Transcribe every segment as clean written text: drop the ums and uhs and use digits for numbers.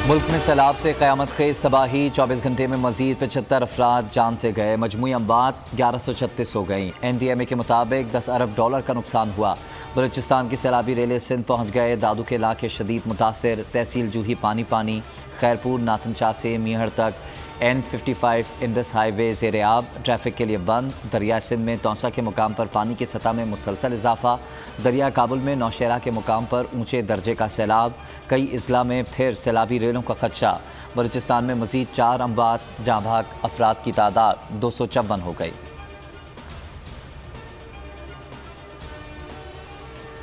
मुल्क में सैलाब से क़यामत खेज़ तबाही, 24 घंटे में मजीद 75 अफराद जान से गए। मजमूई अम्वात 1136 हो गई। NDMA के मुताबिक 10 अरब डॉलर का नुकसान हुआ। बलूचिस्तान की सैलाबी रेले सिंध पहुँच गए। दादू के इलाके शदीद मुतासर, तहसील जूही पानी पानी, खैरपुर नाथनशाह से मीहड़ तक N55 इंडस हाईवे ज़ेरे आब, ट्रैफिक के लिए बंद। दरिया सिंध में तौसा के मुकाम पर पानी की सतह में मुसलसल इजाफा। दरिया काबुल में नौशहरा के मुकाम पर ऊंचे दर्जे का सैलाब। कई अजला में फिर सैलाबी रेलों का खदशा। बलूचिस्तान में मजीद 4 अमवात, जाँ भाग अफराद की तादाद 254 हो गई।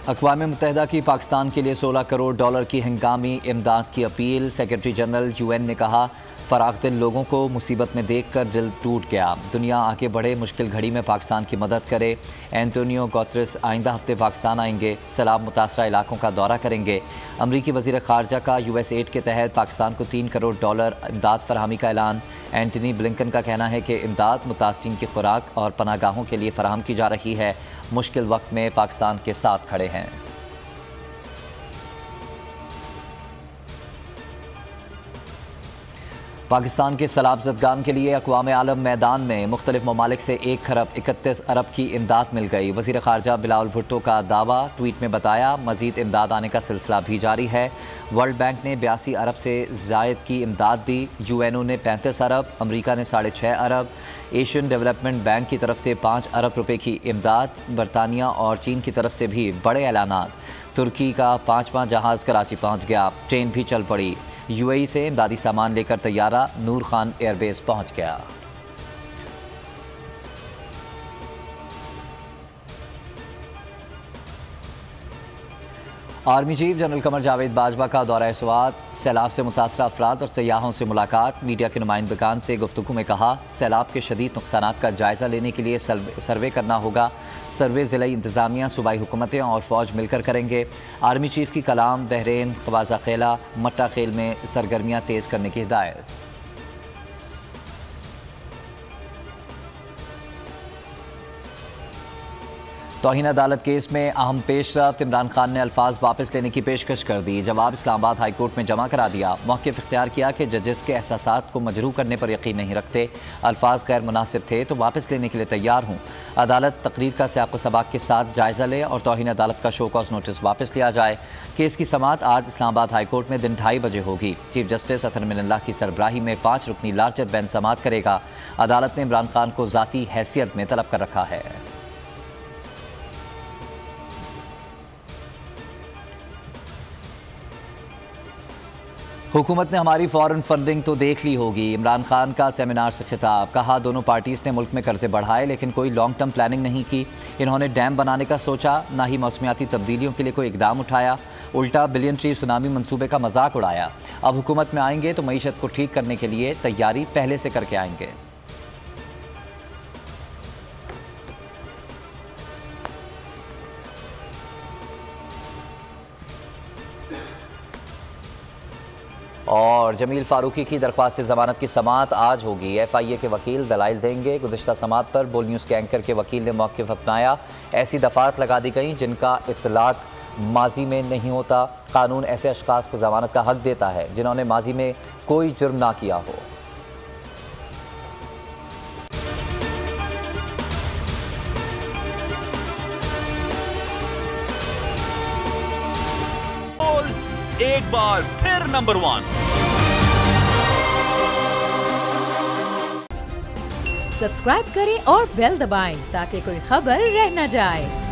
अक़वाम मुत्तहिदा की पाकिस्तान के लिए 16 करोड़ डॉलर की हंगामी इमदाद की अपील। सेक्रेटरी जनरल UN ने कहा, फराग दिल लोगों को मुसीबत में देख कर दिल टूट गया। दुनिया आगे बढ़े, मुश्किल घड़ी में पाकिस्तान की मदद करे। एंटोनियो गुतेरेस आइंदा हफ्ते पाकिस्तान आएंगे, सैलाब मुतासरा इलाकों का दौरा करेंगे। अमरीकी वज़ीर ख़ारजा का US एड के तहत पाकिस्तान को 3 करोड़ डॉलर इमदाद फरहमी का ऐलान। एंटनी ब्लिंकन का कहना है कि इमदाद मुतासरीन की खुराक और पनागाहों के लिए फराहम की जा रही है। मुश्किल वक्त में पाकिस्तान के साथ खड़े हैं। पाकिस्तान के सैलाब ज़दगान के लिए अक़वाम आलम मैदान में। मुख्तलिफ ममालिक से 1 खरब 31 अरब की इमदाद मिल गई। वज़ीर ख़ारजा बिलावल भुट्टो का दावा, ट्वीट में बताया मज़ीद इमदाद आने का सिलसिला भी जारी है। वर्ल्ड बैंक ने 82 अरब से ज़ायद की इमदाद दी। UNO ने 35 अरब, अमरीका ने 6.5 अरब, एशियन डेवलपमेंट बैंक की तरफ से 5 अरब रुपये की इमदाद। बरतानिया और चीन की तरफ से भी बड़े ऐलानात। तुर्की का 5वां जहाज़ कराची पहुँच गया। ट्रेन भी चल पड़ी। UAE से इमदादी सामान लेकर तैयारा नूर खान एयरबेस पहुंच गया। Army chief general Qamar Javed Bajwa का दौरा स्वात। सैलाब से मुतासरा अफराद और सयाहों से मुलाकात। मीडिया के नुमाइंदगान से गुफ्तगू में कहा, सैलाब के शदीद नुकसानात का जायज़ा लेने के लिए सर्वे करना होगा। सर्वे ज़िलाई इंतज़ामिया, सूबाई हुकूमतें और फ़ौज मिलकर करेंगे। आर्मी चीफ की कलाम, बहरेन, ख्वाजा खेला, मट्टा खेल में सरगर्मियाँ तेज़ करने की हिदायत। तौहीन अदालत केस में अहम पेशरफ्त। इमरान खान ने अल्फाज वापस लेने की पेशकश कर दी। जवाब इस्लामाबाद हाई कोर्ट में जमा करा दिया। मौक़िफ़ इख्तियार किया कि जजेस के एहसासात को मजरूह करने पर यकीन नहीं रखते। अल्फाज गैर मुनासिब थे तो वापस लेने के लिए तैयार हूँ। अदालत तकरीर का सियाक़ व सबाक़ के साथ जायज़ा ले और तौहीन अदालत का शो कॉज नोटिस वापस लिया जाए। केस की समाअत आज इस्लामाबाद हाई कोर्ट में दिन 2:30 बजे होगी। चीफ जस्टिस अतहर मिनल्लाह की सरबराही में 5 रुकनी लार्जर बेंच समाअत करेगा। अदालत ने इमरान खान को ज़ाती हैसियत में तलब कर रखा है। हुकूमत ने हमारी फॉरेन फंडिंग तो देख ली होगी। इमरान खान का सेमिनार से खिताब। कहा, दोनों पार्टीज़ ने मुल्क में कर्जे बढ़ाए लेकिन कोई लॉन्ग टर्म प्लानिंग नहीं की। इन्होंने डैम बनाने का सोचा, ना ही मौसमियाती तब्दीलियों के लिए कोई इकदाम उठाया। उल्टा बिलियन ट्री सुनामी मंसूबे का मजाक उड़ाया। अब हुकूमत में आएंगे तो मईशत को ठीक करने के लिए तैयारी पहले से करके आएंगे। और जमील फारूकी की दरख्वास्त ज़मानत की समाअत आज होगी। FIA के वकील दलाइल देंगे। गुज़िश्ता समाअत पर बोल न्यूज़ के एंकर के वकील ने मौक़िफ़ अपनाया। ऐसी दफ़ात लगा दी गई जिनका इत्तलाक माजी में नहीं होता। कानून ऐसे अशख़ास को ज़मानत का हक देता है जिन्होंने माजी में कोई जुर्म ना किया हो। एक बार फिर नंबर 1। सब्सक्राइब करें और बेल दबाएं ताकि कोई खबर रह न जाए।